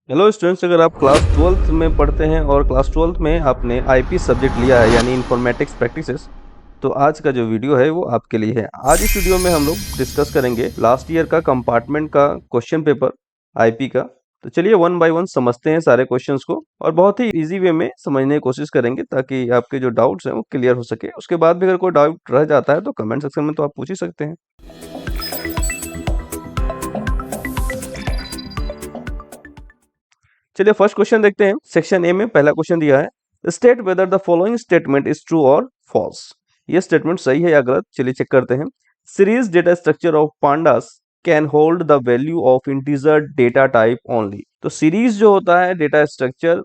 Hello students, अगर आप class 12th में पढ़ते हैं और क्लास 12th में आपने आईपी सब्जेक्ट लिया है यानी इंफॉर्मेटिक्स प्रैक्टिसेस, तो आज का जो वीडियो है वो आपके लिए है। आज इस वीडियो में हम लोग डिस्कस करेंगे लास्ट ईयर का कंपार्टमेंट का क्वेश्चन पेपर आईपी का। तो चलिए वन बाय वन समझते हैं सारे क्वेश्चंस को और बहुत ही इजी वे में समझने की कोशिश करेंगे ताकि आपके जो डाउट्स हैं वो क्लियर हो सके। उसके बाद भी अगर कोई डाउट रह जाता है तो कमेंट सेक्शन में तो आप पूछ ही सकते हैं। चलिए फर्स्ट क्वेश्चन देखते हैं। सेक्शन ए में पहला क्वेश्चन दिया है, state whether the following statement is true और फॉल्स। ये स्टेटमेंट सही है या गलत, चलिए चेक करते हैं। Series data structure of pandas can hold the value of integer data type only. तो सीरीज जो होता है डेटा स्ट्रक्चर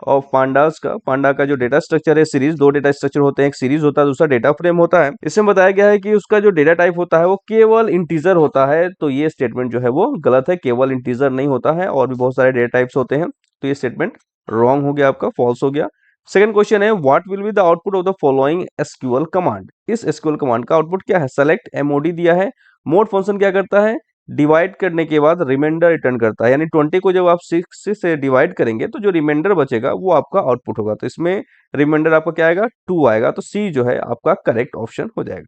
ऑफ पांडास का, पांडा का जो डेटा स्ट्रक्चर है सीरीज, दो डेटा स्ट्रक्चर होते हैं, एक सीरीज होता है दूसरा डेटा फ्रेम होता है। इसमें बताया गया है कि उसका जो डेटा टाइप होता है वो केवल इंटीजर होता है। तो ये स्टेटमेंट जो है वो गलत है, केवल इंटीजर नहीं होता है और भी बहुत सारे डेटा टाइप्स होते हैं। तो ये स्टेटमेंट रॉन्ग हो गया, आपका फॉल्स हो गया। सेकंड क्वेश्चन है, what will be the output of the following SQL command. इस एसक्यूएल कमांड का आउटपुट क्या है? सेलेक्ट एमओडी दिया है। मोड फंक्शन क्या करता है? डिवाइड करने के बाद रिमाइंडर रिटर्न करता है, यानी 20 को जब आप 6 से डिवाइड करेंगे तो जो रिमाइंडर बचेगा वो आपका आउटपुट होगा। तो इसमें रिमाइंडर आपका क्या आएगा? 2 आएगा। तो सी जो है आपका करेक्ट ऑप्शन हो जाएगा।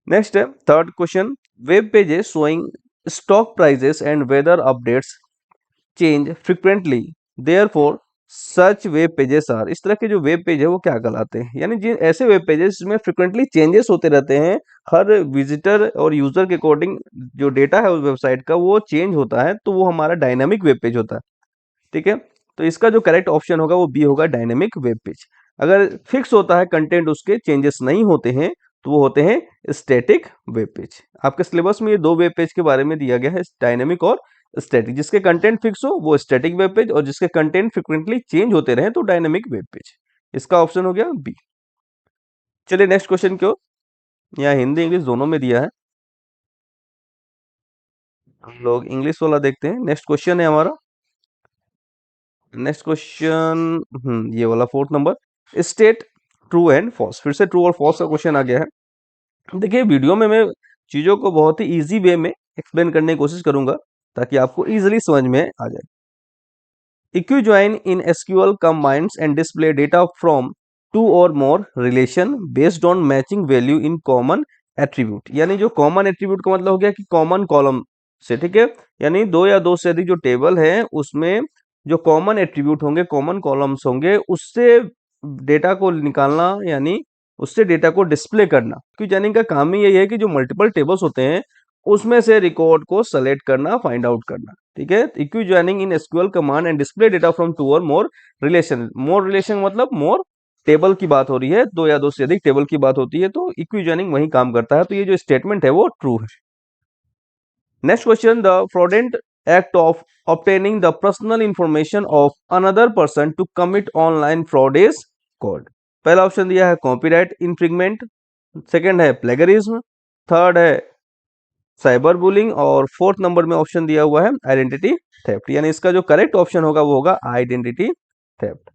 नेक्स्ट है third question, web pages showing stock prices and weather updates change frequently, therefore such web pages are. इस तरह के जो वेब पेज है वो क्या कहलाते हैं? यानी जिन ऐसे वेब पेजेस जिसमें फ्रिक्वेंटली चेंजेस होते रहते हैं, हर विजिटर और यूजर के अकॉर्डिंग जो डेटा है उस वेबसाइट का वो चेंज होता है, तो वो हमारा डायनामिक वेब पेज होता है। ठीक है, तो इसका जो करेक्ट ऑप्शन होगा वो बी होगा, डायनेमिक वेब पेज। अगर फिक्स होता है कंटेंट, उसके चेंजेस नहीं होते हैं, तो वो होते हैं स्टैटिक वेब पेज। आपके सिलेबस में ये दो वेब पेज के बारे में दिया गया है, डायनेमिक और स्टैटिक। जिसके कंटेंट फिक्स हो वो स्टैटिक वेब पेज और जिसके कंटेंट फ्रिक्वेंटली चेंज होते रहे तो डायनेमिक वेब पेज। इसका ऑप्शन हो गया बी। चलिए नेक्स्ट क्वेश्चन क्यों, यहाँ हिंदी इंग्लिश दोनों में दिया है, हम लोग इंग्लिश वाला देखते हैं। नेक्स्ट क्वेश्चन है हमारा, नेक्स्ट क्वेश्चन ये वाला fourth number, state true and false. फिर से ट्रू और फॉल्स का क्वेश्चन आ गया है। देखिए वीडियो में मैं चीजों को बहुत ही इजी वे में एक्सप्लेन करने की कोशिश करूंगा ताकि आपको इजीली समझ में आ जाए। Equijoin in SQL combines and display data from two or more relation based on matching value in common attribute। यानी जो कॉमन एट्रीब्यूट का मतलब हो गया कि कॉमन कॉलम से, ठीक है, यानी दो या दो से अधिक जो टेबल है उसमें जो कॉमन एट्रीब्यूट होंगे, कॉमन कॉलम्स होंगे, उससे डेटा को निकालना यानी उससे डेटा को डिस्प्ले करना। क्यों जानिंग का काम ही यही है कि जो मल्टीपल टेबल्स होते हैं उसमें से रिकॉर्ड को सेलेक्ट करना, फाइंड आउट करना। ठीक है, equi joining in SQL command and display data from two और मोर रिलेशन। मोर रिलेशन मतलब मोर टेबल की बात हो रही है, दो या दो से अधिक टेबल की बात होती है, तो इक्वी ज्वाइनिंग वही काम करता है। तो ये जो स्टेटमेंट है वो ट्रू है। Next question, the fraudulent act of obtaining the personal information of another person to commit online fraud is called. पहला ऑप्शन दिया है कॉपीराइट इन्फ्रिंगमेंट, सेकंड है प्लेगरिज्म, थर्ड है साइबर बुलिंग और फोर्थ नंबर में ऑप्शन दिया हुआ है आइडेंटिटी थेफ्ट। यानी इसका जो करेक्ट ऑप्शन होगा वो होगा आइडेंटिटी थेफ्ट।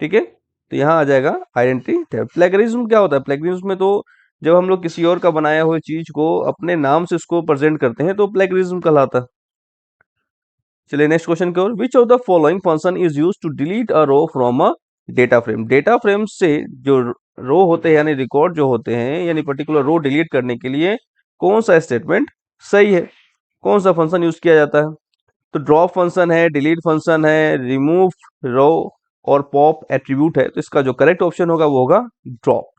ठीक है, तो यहाँ आ जाएगा आइडेंटिटी थेफ्ट। प्लेगरिज्म क्या होता है? प्लेगरिज्म में तो जब हम लोग किसी और का बनाया हुआ चीज को अपने नाम से उसको प्रेजेंट करते हैं तो प्लेगरिज्म कहलाता है। चलिए नेक्स्ट क्वेश्चन की ओर, which of the following function is use to delete a row from a data frame. Data frame से जो रो होते हैं यानी रिकॉर्ड जो होते हैं, यानी पर्टिकुलर रो डिलीट करने के लिए कौन सा स्टेटमेंट सही है, कौन सा फंक्शन यूज किया जाता है? तो ड्रॉप फंक्शन है, डिलीट फंक्शन है, रिमूव रो और पॉप एट्रीब्यूट है। तो इसका जो करेक्ट ऑप्शन होगा वो होगा ड्रॉप।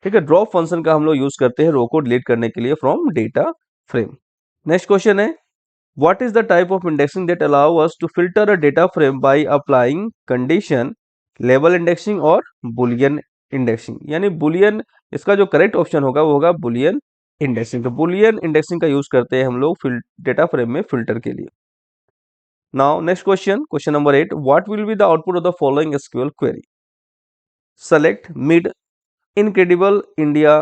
ठीक है, ड्रॉप फंक्शन का हम लोग यूज करते हैं रो को डिलीट करने के लिए from data frame. Next question है, what is the type of indexing that allow us to filter a data frame by applying condition, label indexing और boolean indexing। यानी boolean, इसका जो करेक्ट ऑप्शन होगा वो होगा boolean indexing। तो boolean indexing का यूज करते हैं हम लोग डेटा फ्रेम में फिल्टर के लिए। Now next question, question number 8, what will be the output of the following SQL query. Select mid incredible India,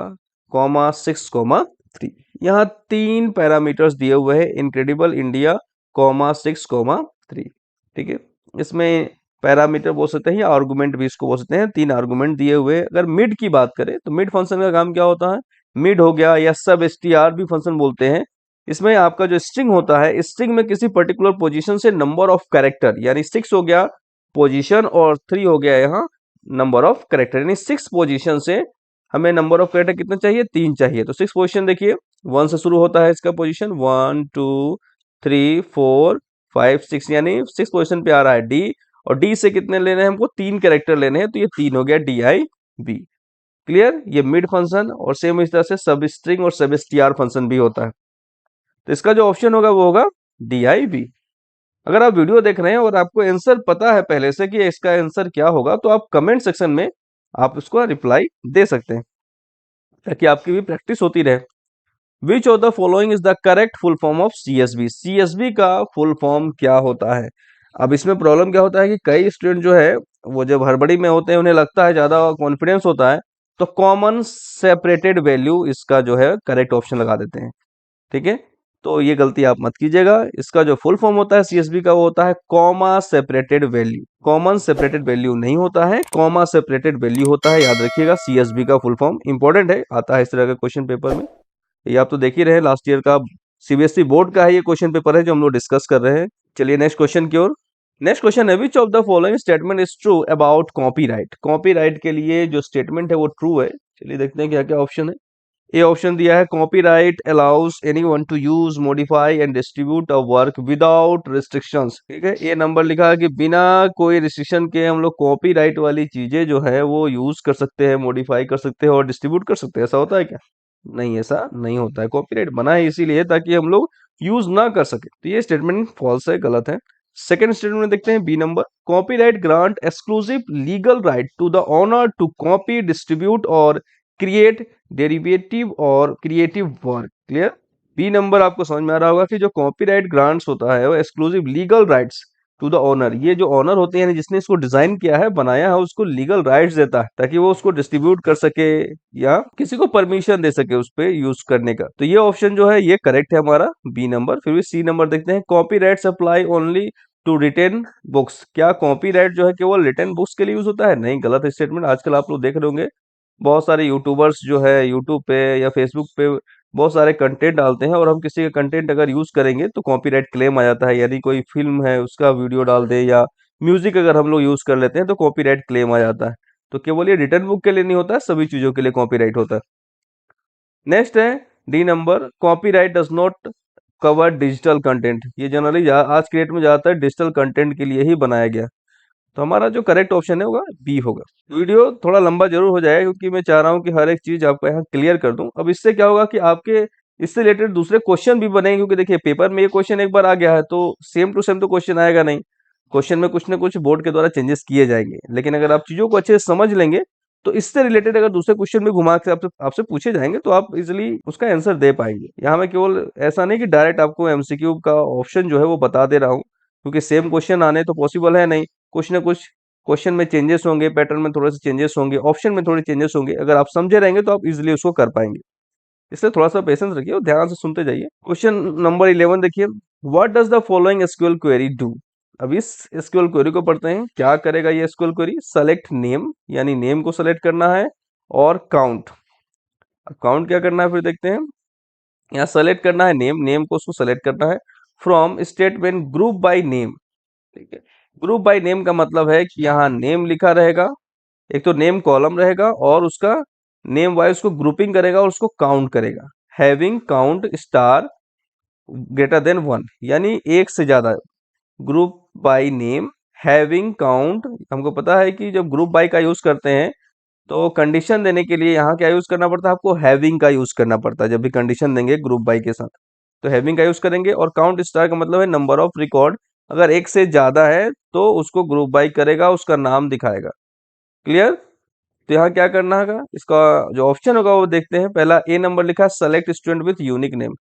6,3। यहाँ तीन पैरामीटर्स दिए हुए हैं, इनक्रेडिबल इंडिया, 6,3। ठीक है, इसमें पैरामीटर बोल सकते हैं या आर्गुमेंट भी इसको बोल सकते हैं। तीन आर्गुमेंट दिए हुए हैं। अगर मिड की बात करें तो मिड फंक्शन का काम क्या होता है? मिड हो गया या सब एसटीआर भी फंक्शन बोलते हैं, इसमें आपका जो स्ट्रिंग होता है, स्ट्रिंग में किसी पर्टिकुलर पोजीशन से नंबर ऑफ कैरेक्टर, यानी 6 हो गया पोजीशन और 3 हो गया यहाँ नंबर ऑफ कैरेक्टर, यानी 6 पोजीशन से हमें नंबर ऑफ कैरेक्टर कितना चाहिए, 3 चाहिए। तो 6 पोजीशन देखिए 1 से शुरू होता है इसका पोजीशन, 1 2 3 4 5 6, यानी 6 पोजीशन पे आ रहा है डी, और डी से कितने लेने हैं हमको, 3 कैरेक्टर लेने हैं, तो ये 3 हो गया डी आई बी। क्लियर, ये मिड फंक्शन और सेम इस तरह से सब स्ट्रिंग और सब str फंक्शन भी होता है। तो इसका जो ऑप्शन होगा वो होगा डी आई बी। अगर आप वीडियो देख रहे हैं और आपको आंसर पता है पहले से कि इसका आंसर क्या होगा, तो आप कमेंट सेक्शन में आप उसको रिप्लाई दे सकते हैं ताकि आपकी भी प्रैक्टिस होती रहे। विच of the following is the correct full form of CSB, CSB का फुल फॉर्म क्या होता है। अब इसमें प्रॉब्लम क्या होता है कि कई स्टूडेंट जो है वो जब हड़बड़ी में होते हैं, उन्हें लगता है ज्यादा कॉन्फिडेंस होता है, तो कॉमन सेपरेटेड वैल्यू इसका जो है करेक्ट ऑप्शन लगा देते हैं। ठीक है, तो ये गलती आप मत कीजिएगा। इसका जो फुल फॉर्म होता है सीएसबी का वो होता है comma separated value, common separated value नहीं होता है, कॉमा सेपरेटेड वैल्यू होता है। याद रखिएगा सीएसबी का फुल फॉर्म इंपॉर्टेंट है, आता है इस तरह का क्वेश्चन पेपर में। ये आप तो देख ही रहे, लास्ट ईयर का सीबीएसई बोर्ड का है ये क्वेश्चन पेपर है जो हम लोग डिस्कस कर रहे हैं। चलिए नेक्स्ट क्वेश्चन की ओर। नेक्स्ट क्वेश्चन है विच of the following statement is true about copyright, copyright के लिए जो स्टेटमेंट है वो ट्रू है। चलिए देखते हैं क्या क्या ऑप्शन है। ए ऑप्शन दिया है copyright allows anyone to use modify and distribute a work without restrictions. ठीक है, ये नंबर लिखा है कि बिना कोई रिस्ट्रिक्शन के हम लोग कॉपीराइट वाली चीजें जो है वो यूज कर सकते हैं, मॉडिफाई कर सकते हैं और डिस्ट्रीब्यूट कर सकते हैं। ऐसा होता है क्या? नहीं, ऐसा नहीं होता है। कॉपीराइट बना है इसीलिए ताकि हम लोग यूज ना कर सके, तो ये स्टेटमेंट फॉल्स है, गलत है। सेकंड स्टेटमेंट देखते हैं B number, copyright grant exclusive legal right to the owner to copy distribute और क्रिएट डेरिवेटिव और creative work. Clear, B number आपको समझ में आ रहा होगा कि जो कॉपीराइट ग्रांट्स होता है वो exclusive legal rights to the owner, ये जो ओनर होते हैं यानी जिसने इसको डिजाइन किया है, बनाया है, उसको लीगल राइट्स देता है ताकि वो उसको डिस्ट्रीब्यूट कर सके या किसी को परमिशन दे सके उस पे यूज करने का। तो ये ऑप्शन जो है ये करेक्ट है हमारा बी नंबर। फिर भी सी नंबर देखते हैं, copyright apply only to written books, क्या कॉपीराइट जो है केवल रिटेन बुक्स के लिए यूज होता है? नहीं, गलत स्टेटमेंट। आजकल आप लोग देख रहे होंगे बहुत सारे यूट्यूबर्स जो है यूट्यूब पे या फेसबुक पे बहुत सारे कंटेंट डालते हैं, और हम किसी का कंटेंट अगर यूज करेंगे तो कॉपीराइट क्लेम आ जाता है, यानी कोई फिल्म है उसका वीडियो डाल दे या म्यूजिक अगर हम लोग यूज कर लेते हैं तो कॉपीराइट क्लेम आ जाता है। तो केवल ये रिटर्न बुक के लिए नहीं होता है, सभी चीजों के लिए कॉपीराइट होता है। नेक्स्ट है D number, copyright does not cover digital content, ये जनरली आज के डेट में ज्यादातर डिजिटल कंटेंट के लिए ही बनाया गया। तो हमारा जो करेक्ट ऑप्शन है होगा बी होगा। वीडियो थोड़ा लंबा जरूर हो जाएगा क्योंकि मैं चाह रहा हूँ कि हर एक चीज आपको यहाँ क्लियर कर दूं। अब इससे क्या होगा कि आपके इससे रिलेटेड दूसरे क्वेश्चन भी बनेंगे, क्योंकि देखिए पेपर में ये क्वेश्चन एक बार आ गया है तो सेम टू सेम तो क्वेश्चन आएगा नहीं, क्वेश्चन में कुछ ना कुछ बोर्ड के द्वारा चेंजेस किए जाएंगे। लेकिन अगर आप चीजों को अच्छे से समझ लेंगे तो इससे रिलेटेड अगर दूसरे क्वेश्चन भी घुमा के आपसे आपसे पूछे जाएंगे तो आप इजिली उसका आंसर दे पाएंगे। यहाँ मैं केवल ऐसा नहीं कि डायरेक्ट आपको एमसीक्यू का ऑप्शन जो है वो बता दे रहा हूँ, क्योंकि सेम क्वेश्चन आने तो पॉसिबल है नहीं, कुछ ना कुछ क्वेश्चन में चेंजेस होंगे, पैटर्न में थोड़े से चेंजेस होंगे, ऑप्शन में थोड़े चेंजेस होंगे। अगर आप समझे रहेंगे तो आप इजीली उसको कर पाएंगे। इसलिए थोड़ा सा पेशेंस रखिए और ध्यान से सुनते जाइए। क्वेश्चन नंबर 11 देखिए, what does the following SQL query do. अब इस एसक्यूएल क्वेरी को पढ़ते हैं, क्या करेगा ये एसक्यूएल क्वेरी। सेलेक्ट नेम, यानी नेम को सेलेक्ट करना है, और काउंट, काउंट क्या करना है फिर देखते हैं। यहाँ सेलेक्ट करना है नेम, नेम को उसको सेलेक्ट करना है from statement group by name. ठीक है, ग्रुप बाय नेम का मतलब है कि यहाँ नेम लिखा रहेगा, एक तो नेम कॉलम रहेगा और उसका नेम वाइज उसको ग्रुपिंग करेगा और उसको काउंट करेगा। Having count star greater than 1, यानी एक से ज्यादा। Group by name having count, हमको पता है कि जब ग्रुप बाय का यूज करते हैं तो कंडीशन देने के लिए यहाँ क्या यूज करना पड़ता है, आपको हैविंग का यूज करना पड़ता है जब भी कंडीशन देंगे ग्रुप बाय के साथ। तो हैविंग का यूज करेंगे, और काउंट स्टार का मतलब है नंबर ऑफ रिकॉर्ड, अगर एक से ज्यादा है तो उसको ग्रुप बाय करेगा, उसका नाम दिखाएगा। क्लियर, तो यहाँ क्या करना है, इसका जो ऑप्शन होगा वो देखते हैं। पहला ए नंबर लिखा है select student with unique name,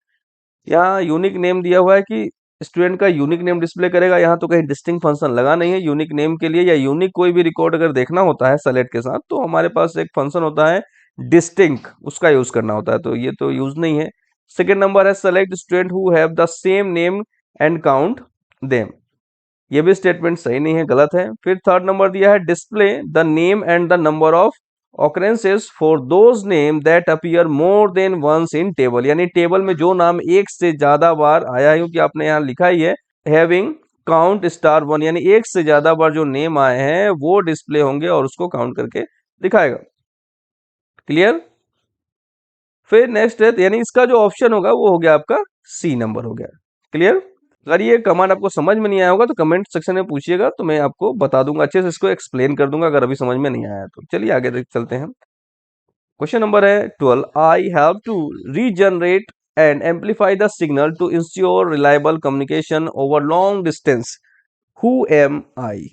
यहाँ यूनिक नेम दिया हुआ है कि स्टूडेंट का यूनिक नेम डिस्प्ले करेगा। यहाँ तो कहीं डिस्टिंक्ट फंक्शन लगा नहीं है यूनिक नेम के लिए, या यूनिक कोई भी रिकॉर्ड अगर देखना होता है सेलेक्ट के साथ तो हमारे पास एक फंक्शन होता है डिस्टिंक्ट, उसका यूज करना होता है, तो ये तो यूज नहीं है। सेकेंड नंबर है select student who have the same name and count them, ये भी स्टेटमेंट सही नहीं है, गलत है। फिर थर्ड नंबर दिया है display the name and the number of occurrences for those name that appear more than once in table, यानी टेबल में जो नाम एक से ज्यादा बार आया है, क्योंकि आपने यहाँ लिखा ही है हैविंग काउंट स्टार वन, यानी एक से ज्यादा बार जो नेम आए हैं वो डिस्प्ले होंगे और उसको काउंट करके दिखाएगा। क्लियर? फिर नेक्स्ट है, यानी इसका जो ऑप्शन होगा वो हो गया आपका सी नंबर हो गया। क्लियर? अगर ये कमांड आपको समझ में नहीं आया होगा तो कमेंट सेक्शन में पूछिएगा, तो मैं आपको बता दूंगा, अच्छे से इसको एक्सप्लेन कर दूंगा अगर अभी समझ में नहीं आया तो। चलिए आगे चलते हैं। क्वेश्चन नंबर है 12, I have to regenerate and amplify the signal to ensure reliable communication over long distance, who am I?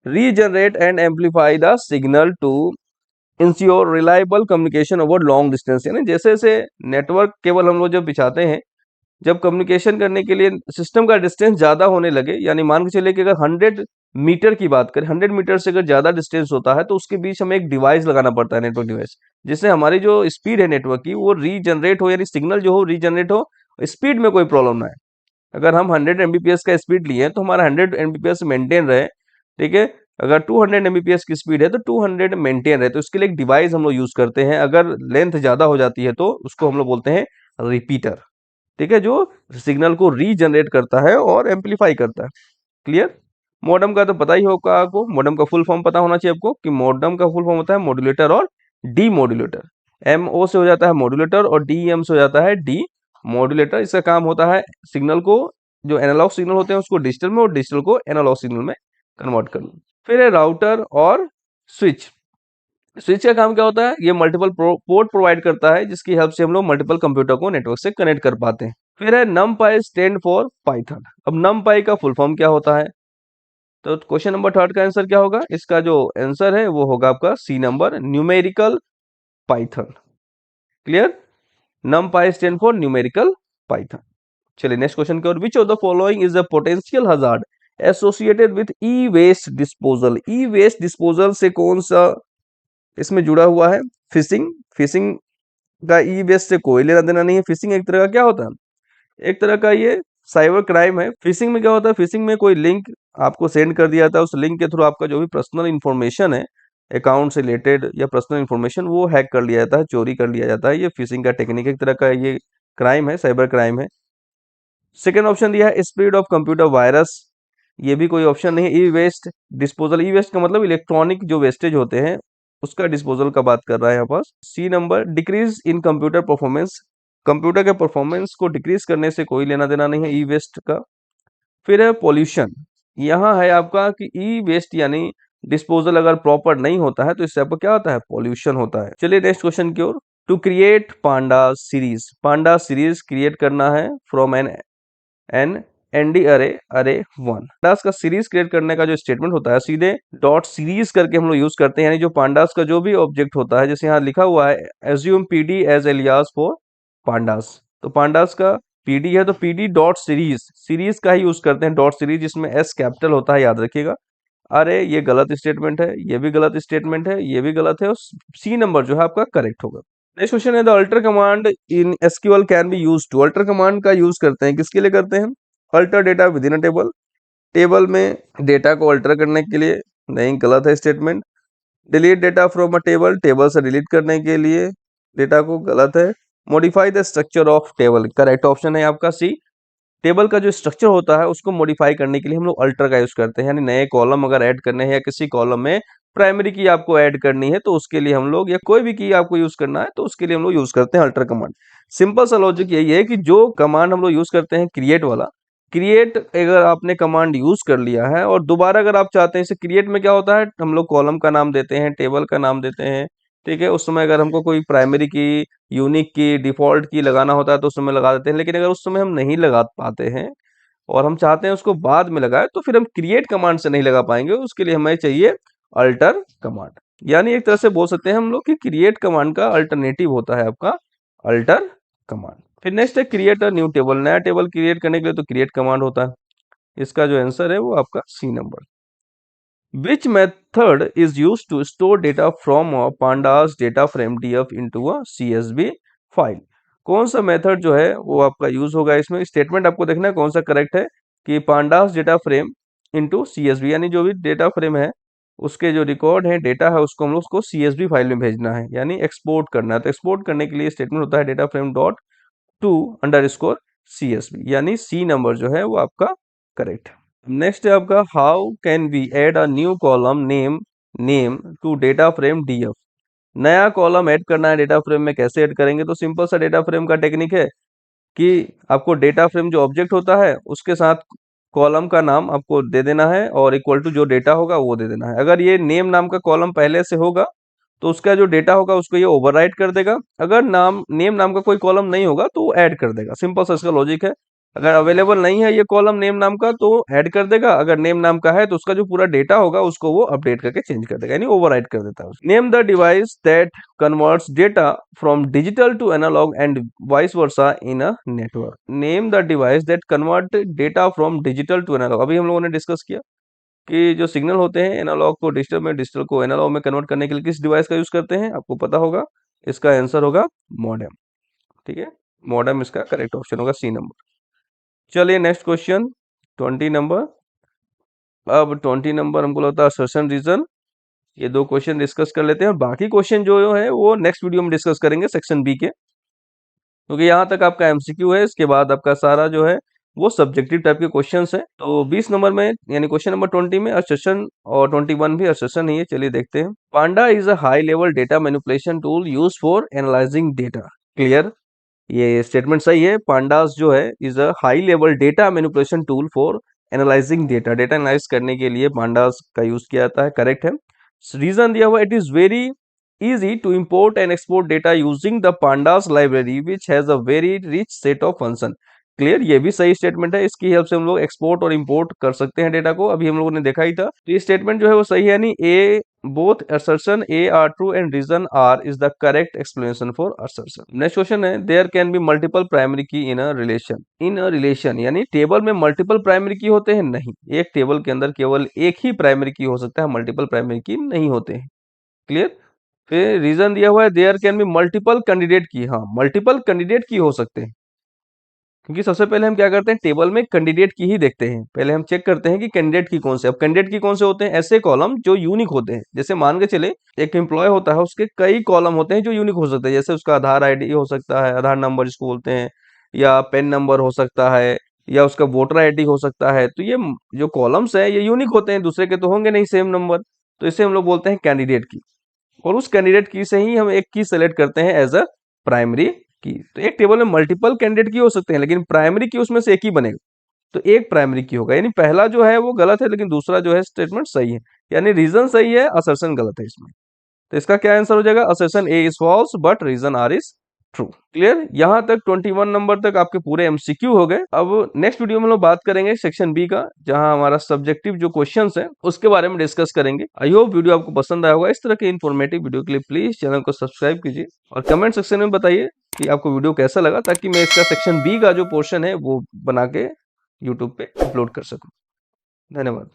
Regenerate and amplify the signal to ensure reliable communication over long distance, यानी जैसे जैसे network cable हम लोग जब बिछाते हैं, जब communication करने के लिए सिस्टम का डिस्टेंस ज्यादा होने लगे, यानी मान के चलिए कि अगर 100 मीटर की बात करें, 100 मीटर से अगर ज्यादा डिस्टेंस होता है तो उसके बीच हमें एक डिवाइस लगाना पड़ता है, नेटवर्क डिवाइस, जिससे हमारी जो स्पीड है नेटवर्क की वो रीजनरेट हो, यानी सिग्नल जो हो रीजनरेट हो, स्पीड में कोई प्रॉब्लम ना है। अगर हम 100 एमबीपीएस का स्पीड लिए तो हमारा 100 एमबीपीएस मेंटेन रहे, ठीक है। अगर 200 एमबीपीएस की स्पीड है तो 200 मेंटेन रहे, तो इसके लिए एक डिवाइस हम लोग यूज करते हैं। अगर लेंथ ज्यादा हो जाती है तो उसको हम लोग बोलते हैं रिपीटर, ठीक है, जो सिग्नल को रीजनरेट करता है और एम्पलीफाई करता है। क्लियर? मॉडेम का तो पता ही होगा आपको, मॉडेम का फुल फॉर्म पता होना चाहिए आपको कि मॉडेम का फुल फॉर्म होता है मॉड्यूलेटर और डी मॉड्यूलेटर। एम ओ से हो जाता है मॉड्यूलेटर और डी एम से हो जाता है डी मॉड्यूलेटर। इसका काम होता है सिग्नल को, जो एनालॉग सिग्नल होते हैं उसको डिजिटल में और डिजिटल को एनालॉग सिग्नल में कन्वर्ट करना। फिर है राउटर और स्विच। स्विच का काम क्या होता है? ये मल्टीपल पोर्ट प्रोवाइड करता है जिसकी हेल्प से हम लोग मल्टीपल कंप्यूटर को नेटवर्क से कनेक्ट कर पाते हैं। फिर है नमपाई स्टैंड फॉर पाइथन। अब नमपाई का फुल फॉर्म क्या होता है? तो क्वेश्चन नंबर 3 का आंसर क्या होगा? इसका जो आंसर है वो होगा आपका C number, numerical Python. Clear? NumPy stand for numerical Python. चलिए नेक्स्ट क्वेश्चन की ओर। Which of the following is a potential hazard associated with e waste disposal? E waste disposal से कौन सा इसमें जुड़ा हुआ है? फिशिंग। फिशिंग का ई वेस्ट से कोई लेना देना नहीं है। फिशिंग एक तरह का क्या होता है? एक तरह का ये साइबर क्राइम है। फिशिंग में क्या होता है? फिशिंग में कोई लिंक आपको सेंड कर दिया जाता है, उस लिंक के थ्रू आपका जो भी पर्सनल इंफॉर्मेशन है, अकाउंट से रिलेटेड या पर्सनल इंफॉर्मेशन, वो हैक कर लिया जाता है, चोरी कर लिया जाता है। ये फिशिंग का टेक्निक, एक तरह का ये क्राइम है, साइबर क्राइम है। सेकेंड ऑप्शन दिया है स्प्रेड ऑफ कंप्यूटर वायरस। ये भी कोई ऑप्शन नहीं है। ई वेस्ट डिस्पोजल, ई वेस्ट का मतलब इलेक्ट्रॉनिक जो वेस्टेज होते हैं उसका डिस्पोजल का बात कर रहा है यहाँ पर। C number, decrease in computer performance. Computer के परफॉर्मेंस को डिक्रीज करने से कोई लेना देना नहीं है ई वेस्ट का। फिर है पॉल्यूशन। यहाँ है आपका कि ई वेस्ट यानी डिस्पोजल अगर प्रॉपर नहीं होता है तो इससे आपको क्या होता है? पॉल्यूशन होता है। चलिए नेक्स्ट क्वेश्चन की ओर। To create panda series, panda series create करना है from an ndarray array one. Pandas का सीरीज क्रिएट करने का जो स्टेटमेंट होता है सीधे डॉट सीरीज करके हम लोग यूज करते हैं, यानी जो पांडास का जो भी ऑब्जेक्ट होता है, जैसे यहाँ लिखा हुआ है assume PD as alias for pandas, तो पांडास का पीडी है तो पीडी डॉट सीरीज, सीरीज का ही यूज करते हैं, डॉट सीरीज जिसमें एस कैपिटल होता है, याद रखिएगा। अरे ये गलत स्टेटमेंट है, ये भी गलत स्टेटमेंट है, ये भी गलत है, और सी नंबर जो है आपका करेक्ट होगा। नेक्स्ट क्वेश्चन है the alter command in SQL can be use to. Alter command का यूज करते हैं किसके लिए करते हैं? Alter data within a table, table में डेटा को अल्टर करने के लिए। नहीं, गलत है statement. Delete data from a table, table से डिलीट करने के लिए डेटा को, गलत है। Modify the structure of table, correct option है आपका सी। टेबल का जो स्ट्रक्चर होता है उसको मॉडिफाई करने के लिए हम लोग अल्टर का यूज करते हैं, यानी नए कॉलम अगर ऐड करने हैं या किसी कॉलम में प्राइमरी की आपको ऐड करनी है तो उसके लिए हम लोग, या कोई भी की आपको यूज करना है तो उसके लिए हम लोग यूज करते हैं अल्टर कमांड। सिंपल सा लॉजिक यही है कि जो कमांड हम लोग यूज करते हैं क्रिएट वाला, क्रिएट अगर आपने कमांड यूज कर लिया है और दोबारा अगर आप चाहते हैं, इसे क्रिएट में क्या होता है, हम लोग कॉलम का नाम देते हैं, टेबल का नाम देते हैं, ठीक है। उस समय अगर हमको कोई प्राइमरी की, यूनिक की, डिफॉल्ट की लगाना होता है तो उस समय लगा देते हैं, लेकिन अगर उस समय हम नहीं लगा पाते हैं और हम चाहते हैं उसको बाद में लगाए तो फिर हम क्रिएट कमांड से नहीं लगा पाएंगे, उसके लिए हमें चाहिए अल्टर कमांड। यानी एक तरह से बोल सकते हैं हम लोग कि क्रिएट कमांड का अल्टरनेटिव होता है आपका अल्टर कमांड। फिर नेक्स्ट है क्रिएट अ न्यू टेबल, नया टेबल क्रिएट करने के लिए तो क्रिएट कमांड होता है। इसका जो आंसर है वो आपका C number. Which method is use to store data from pandas data frame df into a csv file? कौन सा मेथड जो है वो आपका यूज होगा इसमें? स्टेटमेंट आपको देखना है कौन सा करेक्ट है कि pandas data frame into csv, यानी जो भी डेटा फ्रेम है उसके जो रिकॉर्ड है, डेटा है, उसको हम लोग उसको CSV फाइल में भेजना है, यानी एक्सपोर्ट करना है। तो एक्सपोर्ट करने के लिए स्टेटमेंट होता है data frame dot to underscore CSV, यानी C नंबर जो है वो आपका करेक्ट है। नेक्स्ट है आपका how can we add a new column name name to data frame DF। नया कॉलम ऐड करना है डेटा फ्रेम में, कैसे ऐड करेंगे? तो सिंपल सा डेटा फ्रेम का टेक्निक है कि आपको डेटा फ्रेम जो ऑब्जेक्ट होता है उसके साथ कॉलम का नाम आपको दे देना है और इक्वल टू जो डेटा होगा वो दे देना है। अगर ये नेम नाम का कॉलम पहले से होगा तो उसका जो डेटा होगा उसको ये ओवरराइट कर देगा। अगर नेम नाम का कोई कॉलम नहीं होगा तो वो ऐड कर देगा। सिंपल सा इसका लॉजिक है। अगर अवेलेबल नहीं है ये कॉलम नेम नाम का तो ऐड कर देगा, अगर नेम नाम का है तो उसका जो पूरा डेटा होगा उसको वो अपडेट करके चेंज कर देगा, यानी ओवरराइट कर देता है। Name the device that converts data from digital to analog and vice versa in a network. Name the device that convert data from digital to analog. अभी हम लोगों ने डिस्कस किया कि जो सिग्नल होते हैं एनालॉग को डिजिटल में, डिजिटल को एनालॉग में कन्वर्ट करने के लिए किस डिवाइस का यूज करते हैं, आपको पता होगा। इसका आंसर होगा मॉडेम। ठीक है, मॉडेम इसका करेक्ट ऑप्शन होगा, C नंबर। चलिए नेक्स्ट क्वेश्चन 20 नंबर। अब 20 नंबर हमको लगता है असर्शन रीजन। ये दो क्वेश्चन डिस्कस कर लेते हैं और बाकी क्वेश्चन जो है वो नेक्स्ट वीडियो में डिस्कस करेंगे सेक्शन बी के, क्योंकि यहाँ तक आपका MCQ है। इसके बाद आपका सारा जो है वो सब्जेक्टिव टाइप के क्वेश्चंस हैं। तो 20 नंबर में यानी क्वेश्चन नंबर 20 में असर्शन और 21 भी असर्शन ही है। चलिए देखते हैं। Panda is a high level data manipulation tool use for analysing data. Clear, ये स्टेटमेंट सही है। पांडास जो है is a high level data manipulation tool for analysing data. Data analyse करने के लिए पांडास का यूज किया जाता है, करेक्ट है। रीजन दिया हुआ, it is very easy to import and export data using the pandas library which has a very rich set of function। Clear, ये भी सही स्टेटमेंट है। इसकी हेल्प से हम लोग एक्सपोर्ट और इंपोर्ट कर सकते हैं डेटा को, अभी हम लोगों ने देखा ही था। तो ये स्टेटमेंट जो है वो सही है, यानी A both assertion A R true and reason R is the correct explanation for assertion. Next question है there can be multiple primary key in a relation. In a relation यानी टेबल में multiple primary key होते हैं? नहीं, एक table के अंदर केवल एक ही प्राइमरी की हो सकता है, मल्टीपल प्राइमरी की नहीं होते हैं। क्लियर। फिर रीजन दिया हुआ है there can be multiple candidate key. हाँ, मल्टीपल कैंडिडेट की हो सकते हैं, क्योंकि सबसे पहले हम क्या करते हैं, टेबल में कैंडिडेट की ही देखते हैं। पहले हम चेक करते हैं कि कैंडिडेट की कौन से। अब कैंडिडेट की कौन से होते हैं? ऐसे कॉलम जो यूनिक होते हैं। जैसे मान के चले एक एम्प्लॉय होता है, उसके कई कॉलम होते हैं जो यूनिक हो सकते हैं। जैसे उसका आधार ID हो सकता है, आधार नंबर जिसको बोलते हैं, या पेन नंबर हो सकता है, या उसका वोटर ID हो सकता है। तो ये जो कॉलम्स है ये यूनिक होते हैं, दूसरे के तो होंगे नहीं सेम नंबर। तो इसे हम लोग बोलते हैं कैंडिडेट की। और उस कैंडिडेट की से ही हम एक की सेलेक्ट करते हैं एज अ प्राइमरी की। तो एक टेबल में मल्टीपल कैंडिडेट की हो सकते हैं, लेकिन प्राइमरी की उसमें से एक ही बनेगा, तो एक प्राइमरी की होगा। यानी पहला जो है वो गलत है, लेकिन दूसरा जो है स्टेटमेंट सही है, यानी रीजन सही है, असर्शन गलत है इसमें। तो इसका क्या आंसर हो जाएगा? Assertion A is false but reason R is true. Clear, यहां तक 21 नंबर तक आपके पूरे MCQ हो गए। अब नेक्स्ट वीडियो में हम लोग बात करेंगे सेक्शन बी का, जहां हमारा सब्जेक्टिव जो क्वेश्चंस है उसके बारे में डिस्कस करेंगे। आई होप वीडियो आपको पसंद आया होगा। इस तरह के इन्फॉर्मेटिव वीडियो के लिए प्लीज चैनल को सब्सक्राइब कीजिए और कमेंट सेक्शन में बताइए कि आपको वीडियो कैसा लगा, ताकि मैं इसका सेक्शन बी का जो पोर्शन है वो बना के यूट्यूब पे अपलोड कर सकूं। धन्यवाद।